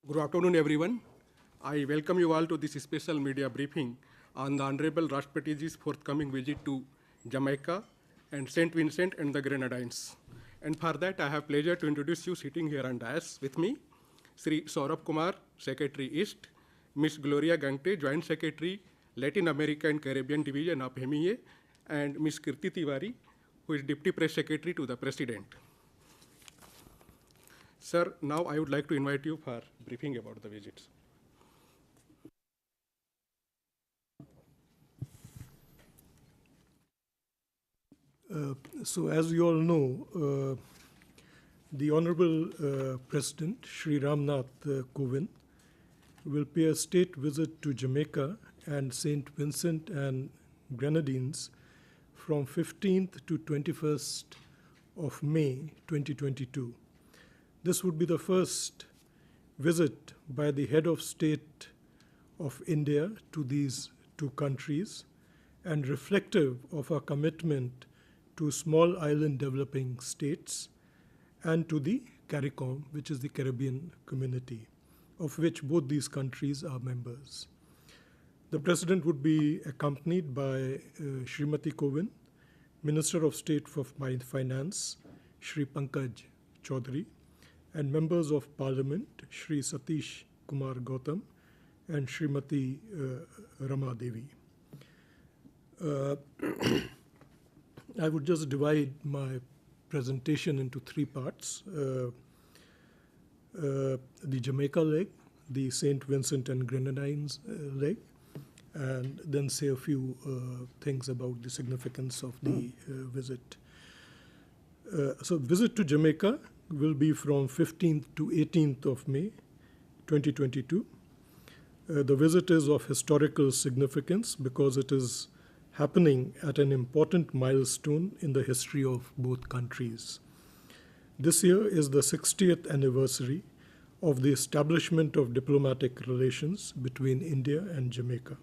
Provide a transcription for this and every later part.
Good afternoon, everyone. I welcome you all to this special media briefing on the Honorable Rashtrapatiji's forthcoming visit to Jamaica and St. Vincent and the Grenadines. And for that, I have pleasure to introduce you sitting here on dais with me, Sri Saurabh Kumar, Secretary East, Ms. Gloria Gangte, Joint Secretary, Latin America and Caribbean Division of MEA, and Ms. Kirti Tiwari, who is Deputy Press Secretary to the President. Sir, now I would like to invite you for briefing about the visits. So as you all know, the Honorable President Shri Ramnath Kovind will pay a state visit to Jamaica and St. Vincent and Grenadines from 15th to 21st of May 2022. This would be the first visit by the head of state of India to these two countries and reflective of our commitment to small island developing states and to the CARICOM, which is the Caribbean community, of which both these countries are members. The President would be accompanied by Srimati Kovind, Minister of State for Finance, Shri Pankaj Chaudhary, and members of Parliament, Shri Satish Kumar Gautam and Srimati Rama Devi. I would just divide my presentation into three parts. The Jamaica leg, the St. Vincent and Grenadines leg, and then say a few things about the significance of the visit. So visit to Jamaica will be from 15th to 18th of May 2022. The visit is of historical significance because it is happening at an important milestone in the history of both countries. This year is the 60th anniversary of the establishment of diplomatic relations between India and Jamaica.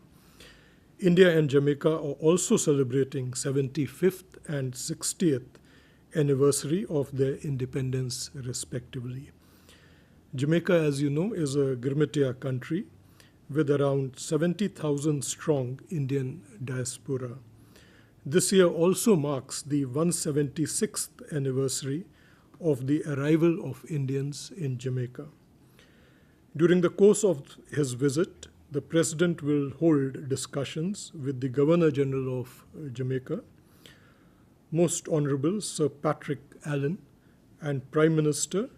India and Jamaica are also celebrating 75th and 60th anniversary of their independence respectively. Jamaica, as you know, is a Gurmitiya country with around 70,000 strong Indian diaspora. This year also marks the 176th anniversary of the arrival of Indians in Jamaica. During the course of his visit, the President will hold discussions with the Governor General of Jamaica, Most Honorable Sir Patrick Allen, and Prime Minister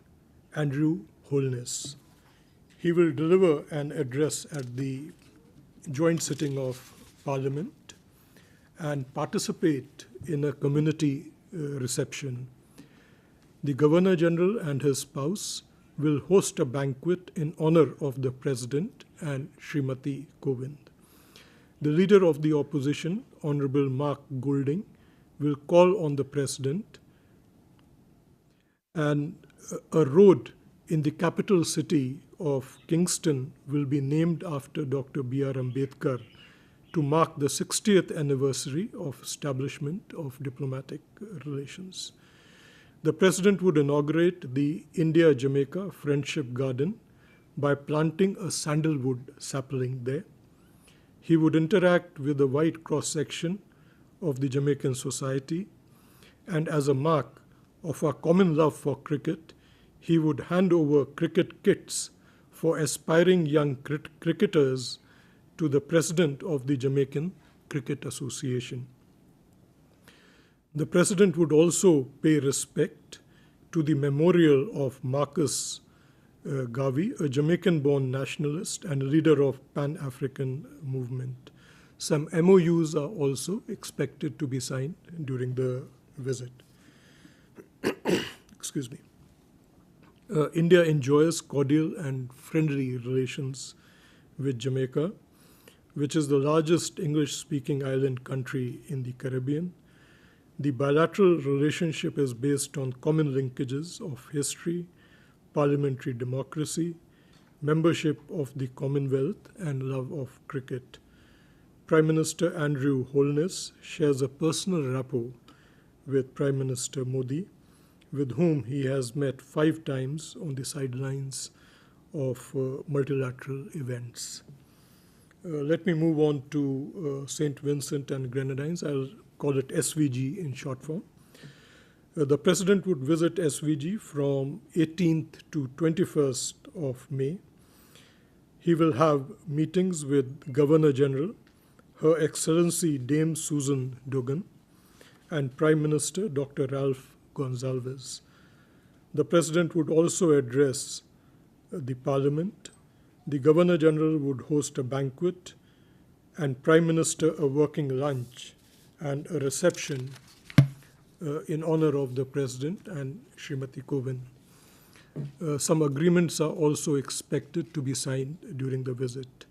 Andrew Holness. He will deliver an address at the joint sitting of Parliament and participate in a community reception. The Governor General and his spouse will host a banquet in honor of the President and Srimati Kovind. The Leader of the Opposition, Honorable Mark Golding, will call on the President, and a road in the capital city of Kingston will be named after Dr. B.R. Ambedkar to mark the 60th anniversary of establishment of diplomatic relations. The President would inaugurate the India-Jamaica Friendship Garden by planting a sandalwood sapling there. He would interact with the wide cross-section of the Jamaican society, and as a mark of our common love for cricket, he would hand over cricket kits for aspiring young cricketers to the President of the Jamaican Cricket Association. The President would also pay respect to the memorial of Marcus Garvey, a Jamaican-born nationalist and leader of Pan-African movement. Some MOUs are also expected to be signed during the visit. Excuse me. India enjoys cordial and friendly relations with Jamaica, which is the largest English-speaking island country in the Caribbean. The bilateral relationship is based on common linkages of history, parliamentary democracy, membership of the Commonwealth, and love of cricket. Prime Minister Andrew Holness shares a personal rapport with Prime Minister Modi, with whom he has met 5 times on the sidelines of multilateral events. Let me move on to St. Vincent and Grenadines. I'll call it SVG in short form. The President would visit SVG from 18th to 21st of May. He will have meetings with Governor General, Her Excellency Dame Susan Dogan, and Prime Minister Dr. Ralph Gonsalves. The President would also address the Parliament. The Governor General would host a banquet, and Prime Minister a working lunch and a reception in honor of the President and Srimati Kovind. Some agreements are also expected to be signed during the visit.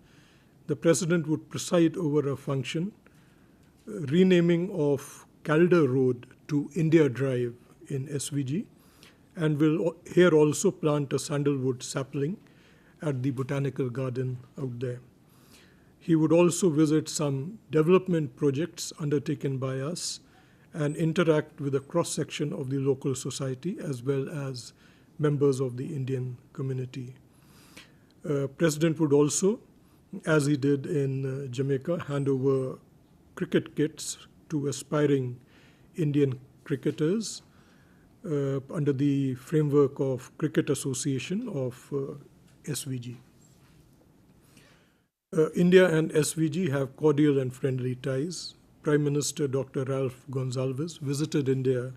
The President would preside over a function, renaming of Calder Road to India Drive in SVG, and will here also plant a sandalwood sapling at the Botanical Garden out there. He would also visit some development projects undertaken by us and interact with a cross-section of the local society as well as members of the Indian community. President would also, as he did in Jamaica, hand over cricket kits to aspiring Indian cricketers under the framework of Cricket Association of SVG. India and SVG have cordial and friendly ties. Prime Minister Dr. Ralph Gonsalves visited India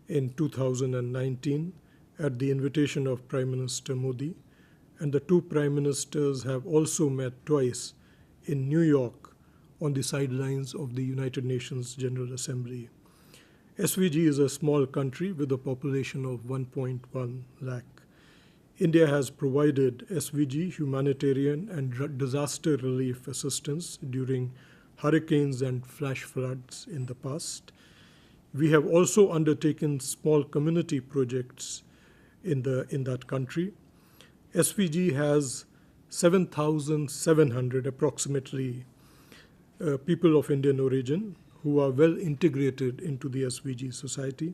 in 2019 at the invitation of Prime Minister Modi, and the two Prime Ministers have also met twice in New York on the sidelines of the United Nations General Assembly. SVG is a small country with a population of 1.1 lakh. India has provided SVG humanitarian and disaster relief assistance during hurricanes and flash floods in the past. We have also undertaken small community projects in that country. SVG has 7,700 approximately people of Indian origin who are well integrated into the SVG society.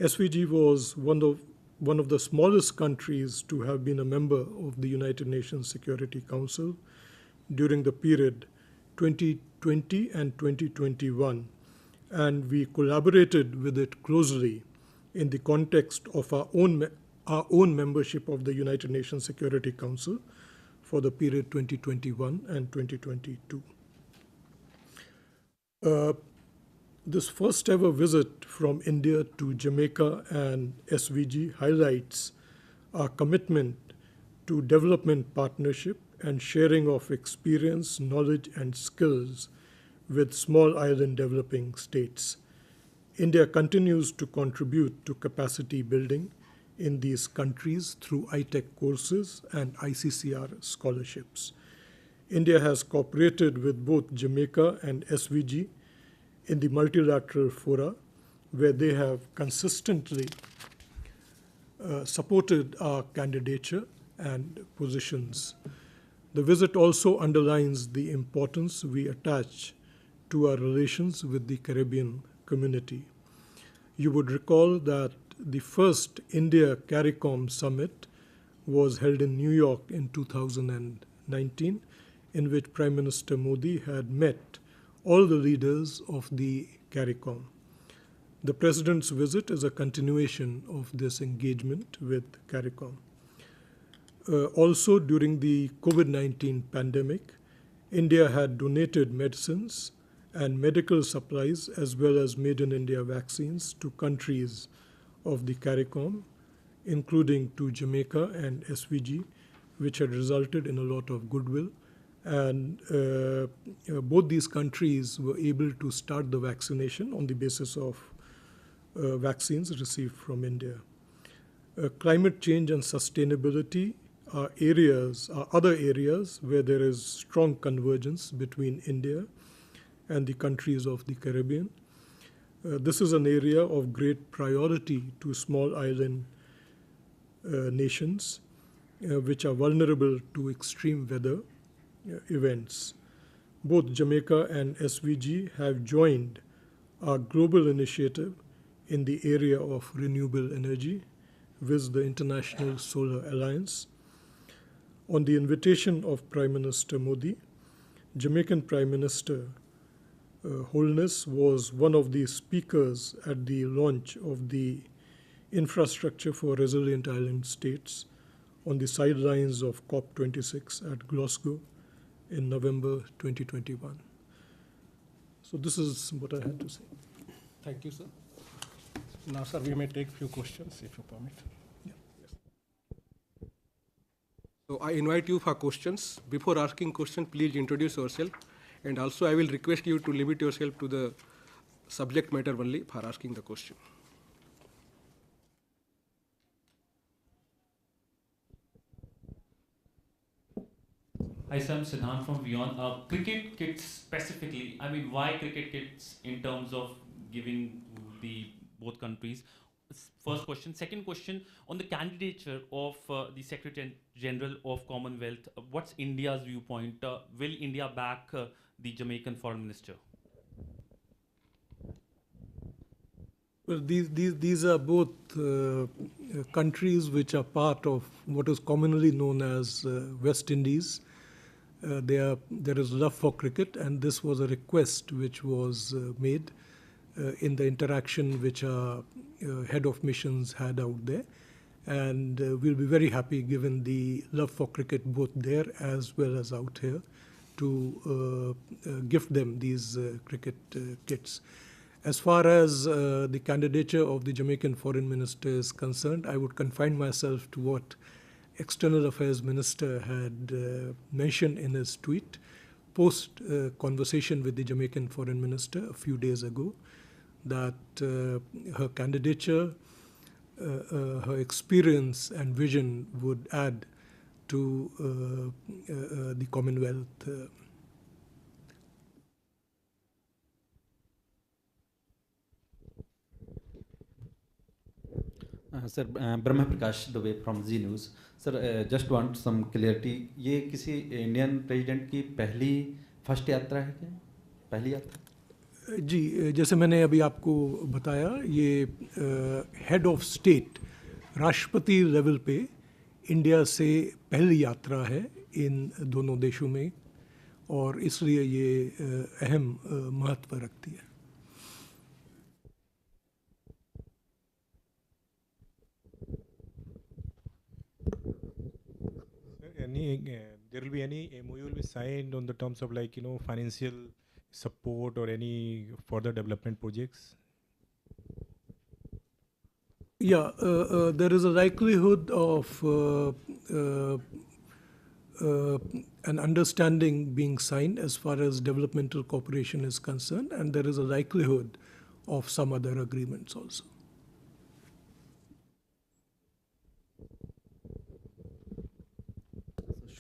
SVG was one of the smallest countries to have been a member of the United Nations Security Council during the period 2020 and 2021, and we collaborated with it closely in the context of our own membership of the United Nations Security Council for the period 2021 and 2022. This first ever visit from India to Jamaica and SVG highlights our commitment to development partnership and sharing of experience, knowledge, and skills with small island developing states. India continues to contribute to capacity building in these countries through ITEC courses and ICCR scholarships. India has cooperated with both Jamaica and SVG in the multilateral fora, where they have consistently supported our candidature and positions. The visit also underlines the importance we attach to our relations with the Caribbean community. You would recall that the first India CARICOM summit was held in New York in 2019, in which Prime Minister Modi had met all the leaders of the CARICOM. The President's visit is a continuation of this engagement with CARICOM. Also, during the COVID-19 pandemic, India had donated medicines and medical supplies as well as made in India vaccines to countries of the CARICOM, including to Jamaica and SVG, which had resulted in a lot of goodwill. And both these countries were able to start the vaccination on the basis of vaccines received from India. Climate change and sustainability are other areas where there is strong convergence between India and the countries of the Caribbean. This is an area of great priority to small island nations which are vulnerable to extreme weather events. Both Jamaica and SVG have joined our global initiative in the area of renewable energy with the International Solar Alliance. On the invitation of Prime Minister Modi, Jamaican Prime Minister Holness was one of the speakers at the launch of the Infrastructure for Resilient Island States on the sidelines of COP26 at Glasgow in November 2021. So this is what I had to say. Thank you, sir. Now, sir, we may take few questions, if you permit. Yeah. Yes. So I invite you for questions. Before asking question, please introduce yourself. And also, I will request you to limit yourself to the subject matter only for asking the question. Hi, sir, I'm Siddhant from Beyond. Cricket kits specifically, I mean, why cricket kits in terms of giving the both countries? First question. Second question, on the candidature of the Secretary General of Commonwealth, what's India's viewpoint? Will India back the Jamaican Foreign Minister? Well, these are both countries which are part of what is commonly known as West Indies. There is love for cricket, and this was a request which was made in the interaction which our head of missions had out there. And we'll be very happy, given the love for cricket both there as well as out here, to gift them these cricket kits. As far as the candidature of the Jamaican Foreign Minister is concerned, I would confine myself to what External Affairs Minister had mentioned in his tweet post conversation with the Jamaican Foreign Minister a few days ago, that her candidature, her experience and vision would add to the Commonwealth. Sir, Brahma Prakash Dubey from Z News. Sir, just want some clarity. ये किसी Indian president की पहली first यात्रा है क्या? पहली यात्रा? जी, जैसे मैंने अभी आपको बताया, ये हेड ऑफ स्टेट राष्ट्रपति लेवल पे इंडिया से पहली यात्रा है इन दोनों देशों में, और इसलिए ये अहम महत्व रखती है. There will be any MOU will be signed on the terms of, like, financial support or any further development projects? Yeah, there is a likelihood of an understanding being signed as far as developmental cooperation is concerned, and there is a likelihood of some other agreements also.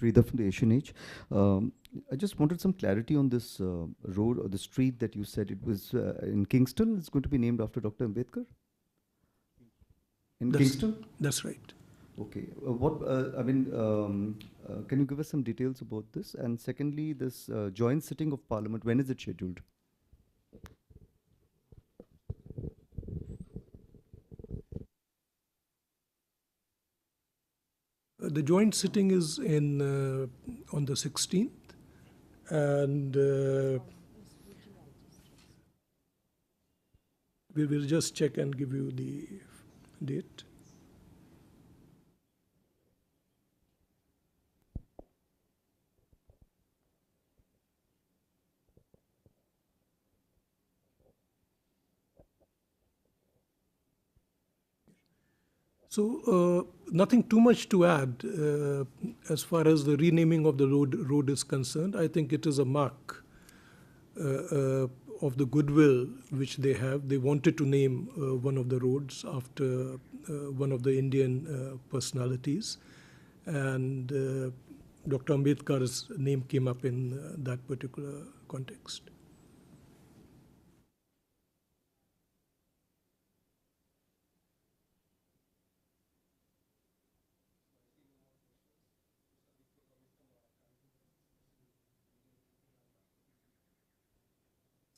Sridhar from the Asian Age. I just wanted some clarity on this road or the street that you said it was in Kingston. It's going to be named after Dr. Ambedkar? In Kingston? That's right. Okay. Can you give us some details about this? And secondly, this joint sitting of Parliament, when is it scheduled? The joint sitting is on the 16th, and we will just check and give you the date. So nothing too much to add as far as the renaming of the road is concerned. I think it is a mark of the goodwill which they have. They wanted to name one of the roads after one of the Indian personalities, and Dr. Ambedkar's name came up in that particular context.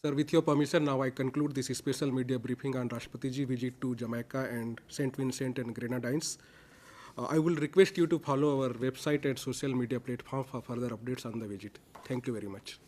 Sir, with your permission, now I conclude this special media briefing on Rashtrapati Ji visit to Jamaica and St. Vincent and Grenadines. I will request you to follow our website and social media platform for further updates on the visit. Thank you very much.